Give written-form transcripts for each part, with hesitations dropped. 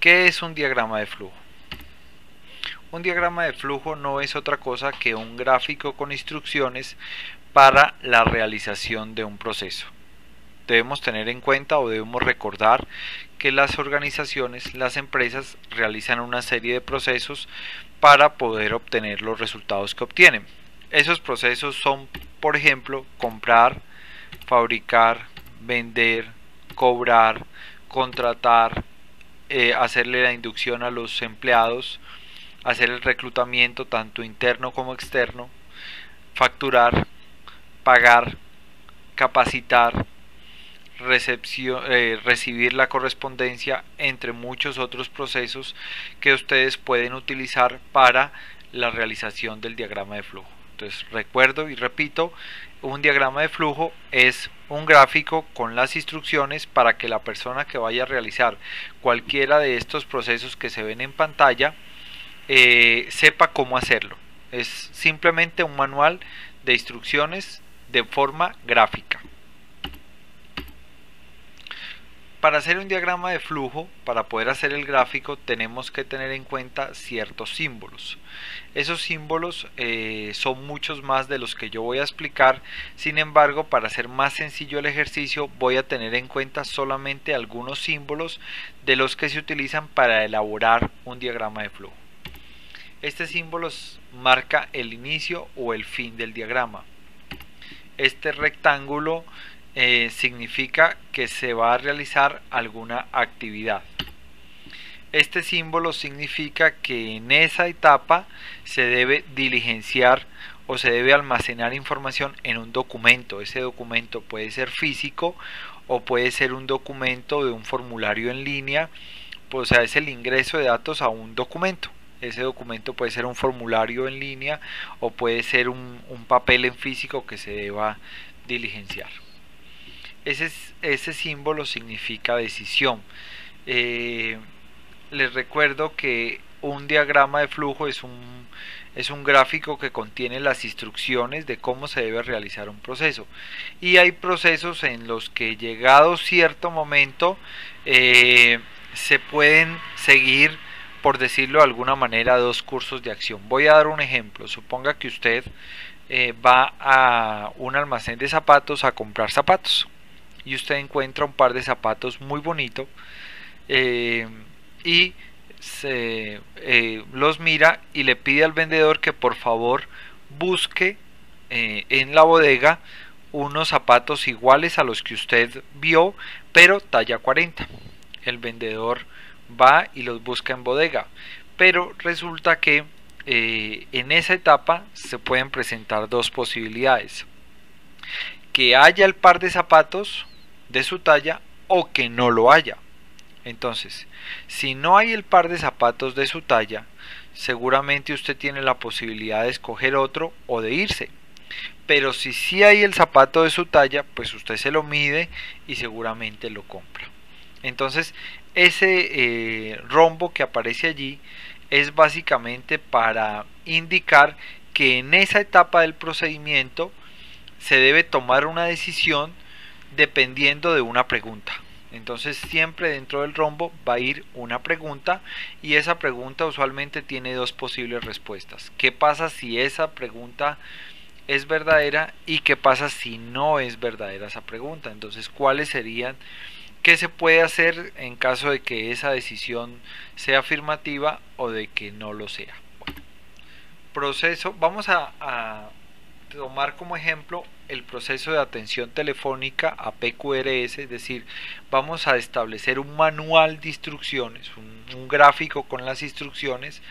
¿Qué es un diagrama de flujo? Un diagrama de flujo no es otra cosa que un gráfico con instrucciones para la realización de un proceso. Debemos tener en cuenta o debemos recordar que las organizaciones, las empresas realizan una serie de procesos para poder obtener los resultados que obtienen. Esos procesos son, por ejemplo, comprar, fabricar, vender, cobrar, contratar, hacerle la inducción a los empleados, hacer el reclutamiento tanto interno como externo, facturar, pagar, capacitar, recibir la correspondencia, entre muchos otros procesos que ustedes pueden utilizar para la realización del diagrama de flujo. Entonces recuerdo y repito, un diagrama de flujo es un gráfico con las instrucciones para que la persona que vaya a realizar cualquiera de estos procesos que se ven en pantalla sepa cómo hacerlo. Es simplemente un manual de instrucciones de forma gráfica. Para hacer un diagrama de flujo, para poder hacer el gráfico, tenemos que tener en cuenta ciertos símbolos. Esos símbolos son muchos más de los que yo voy a explicar. Sin embargo, para hacer más sencillo el ejercicio, voy a tener en cuenta solamente algunos símbolos de los que se utilizan para elaborar un diagrama de flujo. Este símbolo marca el inicio o el fin del diagrama. Este rectángulo significa que se va a realizar alguna actividad. Este símbolo significa que en esa etapa se debe diligenciar o se debe almacenar información en un documento. Ese documento puede ser físico o puede ser un documento de un formulario en línea, o sea, es el ingreso de datos a un documento. Ese documento puede ser un formulario en línea o puede ser un papel en físico que se deba diligenciar. Ese símbolo significa decisión. Les recuerdo que un diagrama de flujo es un gráfico que contiene las instrucciones de cómo se debe realizar un proceso. Y hay procesos en los que, llegado cierto momento, se pueden seguir, por decirlo de alguna manera, dos cursos de acción. Voy a dar un ejemplo. Suponga que usted va a un almacén de zapatos a comprar zapatos y usted encuentra un par de zapatos muy bonito y los mira y le pide al vendedor que por favor busque en la bodega unos zapatos iguales a los que usted vio, pero talla 40. El vendedor va y los busca en bodega, pero resulta que en esa etapa se pueden presentar dos posibilidades: que haya el par de zapatos de su talla o que no lo haya. Entonces, si no hay el par de zapatos de su talla, seguramente usted tiene la posibilidad de escoger otro o de irse. Pero si sí hay el zapato de su talla, pues usted se lo mide y seguramente lo compra. Entonces, ese rombo que aparece allí es básicamente para indicar que en esa etapa del procedimiento se debe tomar una decisión dependiendo de una pregunta. Entonces siempre dentro del rombo va a ir una pregunta y esa pregunta usualmente tiene dos posibles respuestas. ¿Qué pasa si esa pregunta es verdadera y qué pasa si no es verdadera esa pregunta? Entonces, ¿cuáles serían? ¿Qué se puede hacer en caso de que esa decisión sea afirmativa o de que no lo sea? Bueno, proceso, vamos a tomar como ejemplo el proceso de atención telefónica a PQRS, es decir, vamos a establecer un manual de instrucciones, un gráfico con las instrucciones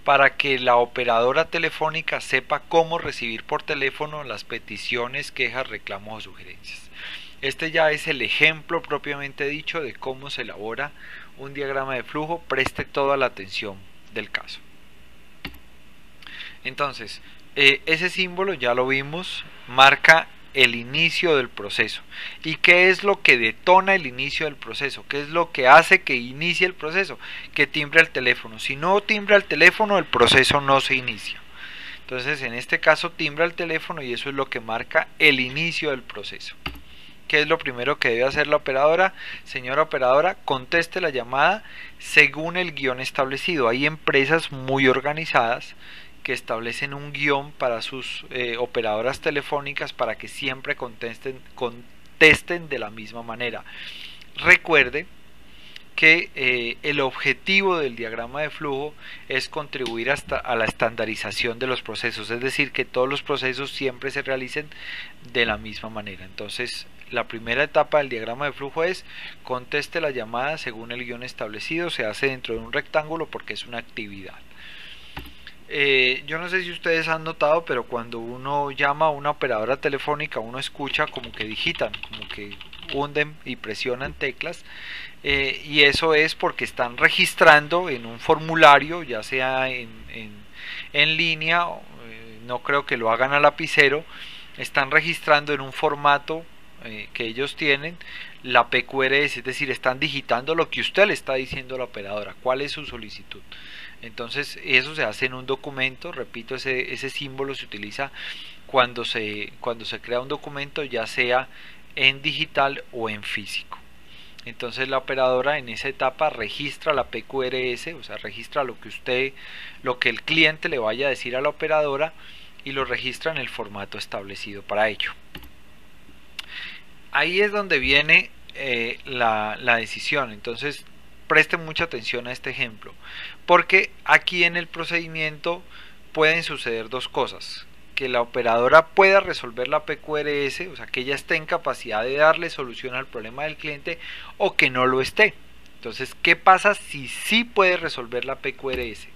para que la operadora telefónica sepa cómo recibir por teléfono las peticiones, quejas, reclamos o sugerencias. Este ya es el ejemplo propiamente dicho de cómo se elabora un diagrama de flujo. Preste toda la atención del caso. Entonces, ese símbolo ya lo vimos, marca el inicio del proceso. ¿Y qué es lo que detona el inicio del proceso? ¿Qué es lo que hace que inicie el proceso? Que timbre el teléfono. Si no timbra el teléfono, el proceso no se inicia. Entonces, en este caso timbra el teléfono y eso es lo que marca el inicio del proceso. ¿Qué es lo primero que debe hacer la operadora? Señora operadora, conteste la llamada según el guión establecido. Hay empresas muy organizadas que establecen un guión para sus operadoras telefónicas para que siempre contesten de la misma manera. Recuerde que el objetivo del diagrama de flujo es contribuir a la estandarización de los procesos, es decir, que todos los procesos siempre se realicen de la misma manera. Entonces, la primera etapa del diagrama de flujo es conteste la llamada según el guión establecido, se hace dentro de un rectángulo porque es una actividad. Yo no sé si ustedes han notado, pero cuando uno llama a una operadora telefónica, uno escucha como que digitan, como que hunden y presionan teclas, y eso es porque están registrando en un formulario, ya sea en línea, no creo que lo hagan a lapicero, están registrando en un formato que ellos tienen la PQRS, es decir, están digitando lo que usted le está diciendo a la operadora, cuál es su solicitud. Entonces eso se hace en un documento, repito, ese símbolo se utiliza cuando se crea un documento, ya sea en digital o en físico. Entonces la operadora en esa etapa registra la PQRS, o sea, registra lo que el cliente le vaya a decir a la operadora y lo registra en el formato establecido para ello. Ahí es donde viene la decisión. Entonces presten mucha atención a este ejemplo, porque aquí en el procedimiento pueden suceder dos cosas: que la operadora pueda resolver la PQRS, o sea, que ella esté en capacidad de darle solución al problema del cliente, o que no lo esté. Entonces, ¿qué pasa si sí puede resolver la PQRS?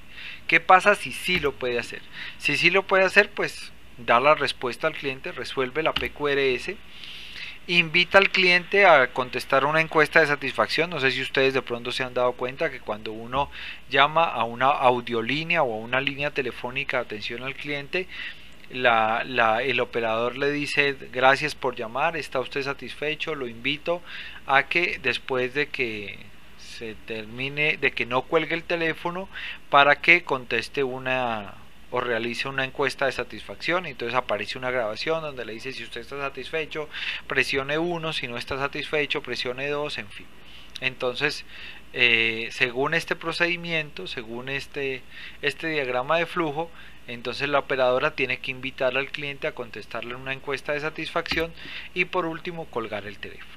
¿Qué pasa si sí lo puede hacer? Si sí lo puede hacer, pues da la respuesta al cliente, resuelve la PQRS, invita al cliente a contestar una encuesta de satisfacción. No sé si ustedes de pronto se han dado cuenta que cuando uno llama a una audiolínea o a una línea telefónica de atención al cliente, el operador le dice: gracias por llamar, está usted satisfecho, lo invito a que después de que se termine, de que no cuelgue el teléfono, para que conteste o realice una encuesta de satisfacción. Entonces aparece una grabación donde le dice: si usted está satisfecho, presione 1, si no está satisfecho, presione 2, en fin. Entonces, según este procedimiento, según este diagrama de flujo, entonces la operadora tiene que invitar al cliente a contestarle una encuesta de satisfacción y por último colgar el teléfono.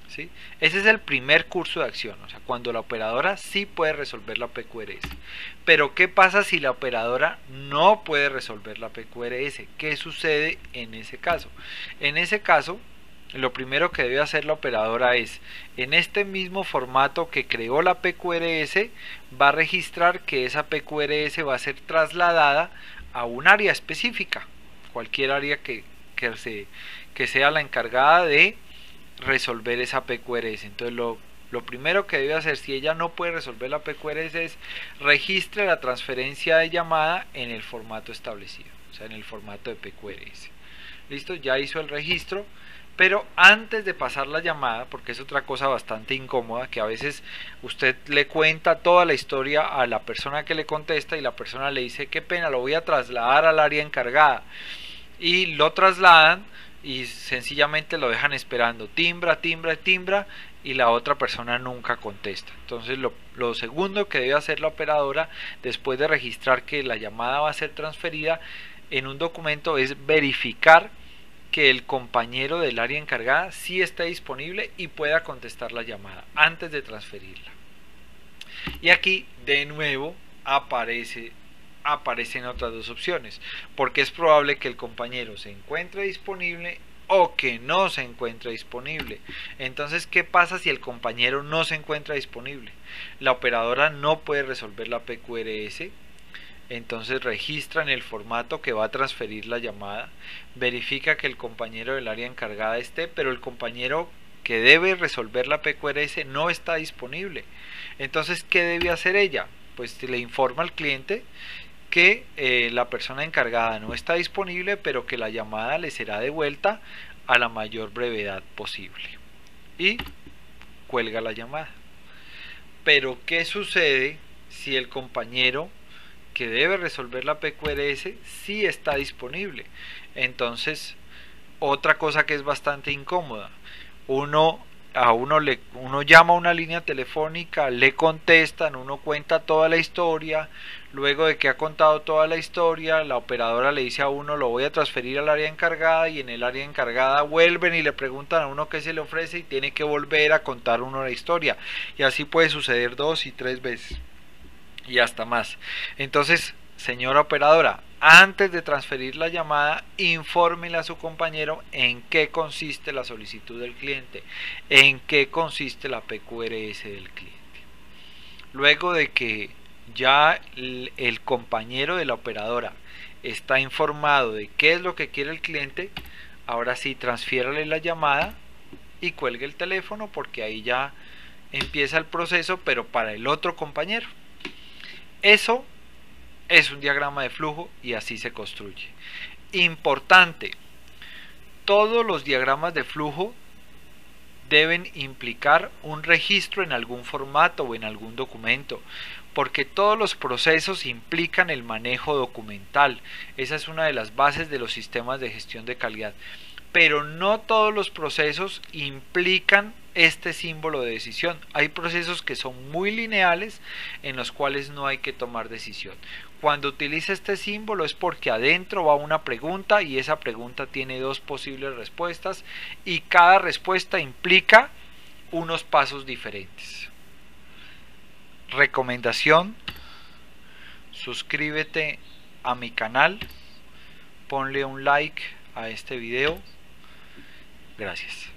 ¿Sí? Ese es el primer curso de acción, o sea, cuando la operadora sí puede resolver la PQRS. Pero ¿qué pasa si la operadora no puede resolver la PQRS? ¿Qué sucede en ese caso? En ese caso, lo primero que debe hacer la operadora es, en este mismo formato que creó la PQRS, va a registrar que esa PQRS va a ser trasladada a un área específica, cualquier área que sea la encargada de resolver esa PQRS. Entonces lo primero que debe hacer, si ella no puede resolver la PQRS, es registre la transferencia de llamada en el formato establecido, o sea, en el formato de PQRS. Listo, ya hizo el registro, pero antes de pasar la llamada, porque es otra cosa bastante incómoda, que a veces usted le cuenta toda la historia a la persona que le contesta y la persona le dice: qué pena, lo voy a trasladar al área encargada, y lo trasladan y sencillamente lo dejan esperando, timbra, timbra, timbra, y la otra persona nunca contesta. Entonces lo segundo que debe hacer la operadora después de registrar que la llamada va a ser transferida en un documento es verificar que el compañero del área encargada sí esté disponible y pueda contestar la llamada antes de transferirla. Y aquí de nuevo aparecen otras dos opciones, porque es probable que el compañero se encuentre disponible o que no se encuentre disponible. Entonces, ¿qué pasa si el compañero no se encuentra disponible? La operadora no puede resolver la PQRS, entonces registra en el formato que va a transferir la llamada, verifica que el compañero del área encargada esté, pero el compañero que debe resolver la PQRS no está disponible. Entonces, ¿qué debe hacer ella? Pues le informa al cliente que la persona encargada no está disponible, pero que la llamada le será devuelta a la mayor brevedad posible, y cuelga la llamada. Pero ¿qué sucede si el compañero que debe resolver la PQRS sí está disponible? Entonces, otra cosa que es bastante incómoda, uno llama a una línea telefónica, le contestan, uno cuenta toda la historia, luego de que ha contado toda la historia, la operadora le dice a uno lo voy a transferir al área encargada, y en el área encargada vuelven y le preguntan a uno qué se le ofrece y tiene que volver a contar uno la historia, y así puede suceder 2 y 3 veces y hasta más. Entonces, señora operadora, antes de transferir la llamada, infórmele a su compañero en qué consiste la solicitud del cliente, en qué consiste la PQRS del cliente. Luego de que ya el compañero de la operadora está informado de qué es lo que quiere el cliente, ahora sí transfiérale la llamada y cuelgue el teléfono, porque ahí ya empieza el proceso, pero para el otro compañero. Eso es un diagrama de flujo y así se construye. Importante, todos los diagramas de flujo deben implicar un registro en algún formato o en algún documento, porque todos los procesos implican el manejo documental. Esa es una de las bases de los sistemas de gestión de calidad. Pero no todos los procesos implican este símbolo de decisión. Hay procesos que son muy lineales, en los cuales no hay que tomar decisión. Cuando utiliza este símbolo es porque adentro va una pregunta, y esa pregunta tiene 2 posibles respuestas, y cada respuesta implica unos pasos diferentes. Recomendación: suscríbete a mi canal, ponle un like a este video. Gracias.